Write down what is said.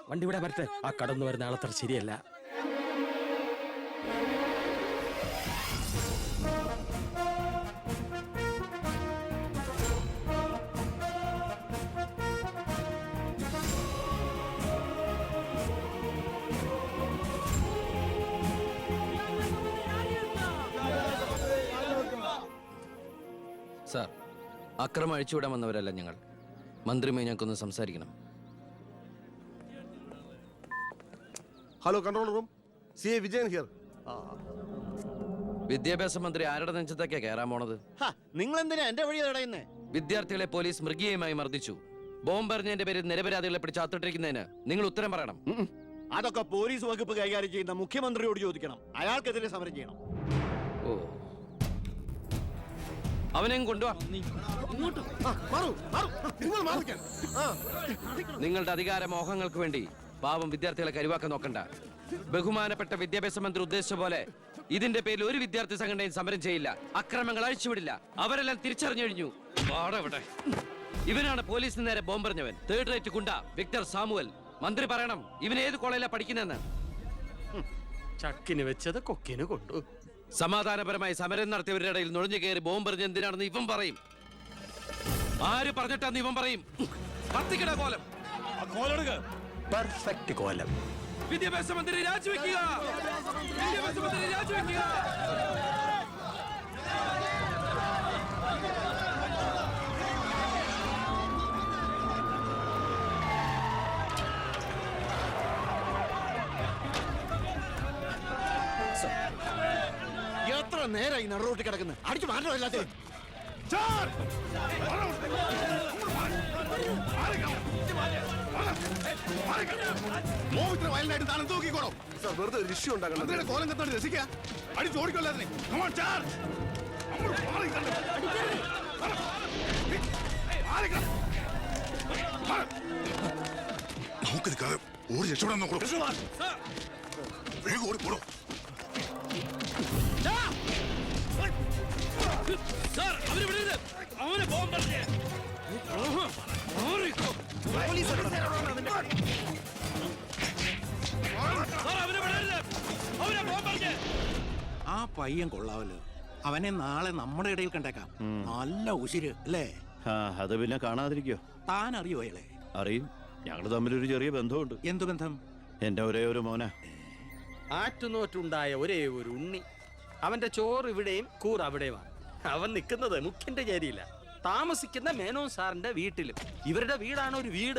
വണ്ടി ഇവിടെ വരട്ടെ. ആ കടന്നു വരുന്ന ആളത്ര ശരിയല്ല. സാർ, അക്രമം അഴിച്ചുവിടാൻ വന്നവരല്ല ഞങ്ങൾ. മന്ത്രിയുമായി ഞങ്ങൾക്കൊന്ന് സംസാരിക്കണം. Hello, control room. CA Vijayan here. വിദ്യാഭ്യാസ മന്ത്രി ആരുടെ നെഞ്ചത്തൊക്കെയാ കയറാൻ പോണത്? നിങ്ങൾ എന്തിനാ എന്റെ വഴി തടയുന്നേ? വിദ്യാർത്ഥികളെ പോലീസ് മൃഗീയമായി മർദ്ദിച്ചു. ബോംബെറിഞ്ഞതിന്റെ പേരിൽ നിരപരാധികളെ പിടിച്ച് അത്തിട്ടിരിക്കുന്നതിന് നിങ്ങൾ ഉത്തരം പറയണം. അതൊക്കെ പോലീസ് വകുപ്പ് കൈകാര്യം ചെയ്യുന്ന മുഖ്യമന്ത്രിയോട് ചോദിക്കണം. അയാൾക്കെതിരെ സമരം ചെയ്യണം. ഓ, അവനെയും കൊണ്ടുവാ. നിങ്ങളുടെ അധികാര മോഹങ്ങൾക്ക് വേണ്ടി പാവം വിദ്യാർത്ഥികളെ കരുവാക്കാൻ നോക്കണ്ട. ബഹുമാനപ്പെട്ട വിദ്യാഭ്യാസ മന്ത്രി ഉദ്ദേശിച്ച പോലെ ഇതിന്റെ പേരിൽ ഒരു വിദ്യാർത്ഥി സംഘടനയും സമരം ചെയ്യില്ല. അക്രമങ്ങൾ അഴിച്ചുവിടില്ല. അവരെല്ലാം തിരിച്ചറിഞ്ഞു കഴിഞ്ഞു. ഇവനാണ് പോലീസിന് നേരെ ബോംബെറിഞ്ഞവൻ. 3rd റേറ്റ് ഗുണ്ട വിക്ടർ സാമുവൽ. മന്ത്രി പറയണം ഇവൻ ഏത് കോളേജിലാ പഠിക്കുന്നതെന്ന്. ചക്കിന് വെച്ചത് കൊക്കിന് കൊണ്ടു. സമാധാനപരമായി സമരം നടത്തിയവരുടെ ഇടയിൽ നുഴഞ്ഞു കയറി ബോംബെറിഞ്ഞ എന്തിനാണെന്ന് ഇവൻ പറയും. ആര് പറഞ്ഞിട്ടാന്ന് ഇവൻ പറയും. കത്തിക്കട കോലം. പെർഫെക്റ്റ് കോലം. വിദ്യാഭ്യാസ മന്ത്രി രാജിവെക്കുക. വിദ്യാഭ്യാസ മന്ത്രി രാജിവെക്കുക. എത്ര നേരായി നടുറോട്ടി കിടക്കുന്നത്? അടിച്ചു മാറ്റണം എല്ലാത്തിനും. വയലിനായിട്ട് താനും തൂക്കിക്കോളോ. വെറുതെ ഒരു ഇഷ്യൂ ഉണ്ടാക്കണം. കോലം കത്തോണ്ട് രസിക്കുക. അടിച്ച് ഓടിക്കൊല്ലാതിനെ. നമുക്കിത് ഓടി രക്ഷപ്പെടാൻ നോക്കൂ. വേഗം ഓടിപ്പോടോ. ആ പയ്യൻ കൊള്ളാവല്ലോ. അവനെ നാളെ നമ്മുടെ ഇടയിൽ കണ്ടേക്കാം. നല്ല ഉശിര് അല്ലേ? അത് പിന്നെ കാണാതിരിക്കോ? താൻ അറിയോ അയാളെ? അറിയും. ഞങ്ങൾ തമ്മിലൊരു ചെറിയ ബന്ധമുണ്ട്. എന്തു ബന്ധം? എന്റെ ഒരേ ഒരു മോന. ആറ്റുനോറ്റുണ്ടായ ഒരേ ഒരു ഉണ്ണി. അവന്റെ ചോറ് ഇവിടെയും കൂറ് അവിടെയുമാണ്. അവൻ നിൽക്കുന്നത് മുഖ്യന്റെ ചേരിയില്ല. താമസിക്കുന്ന മേനോൻ സാറിന്റെ വീട്ടിലും. ഇവരുടെ വീടാണ് ഒരു വീട്.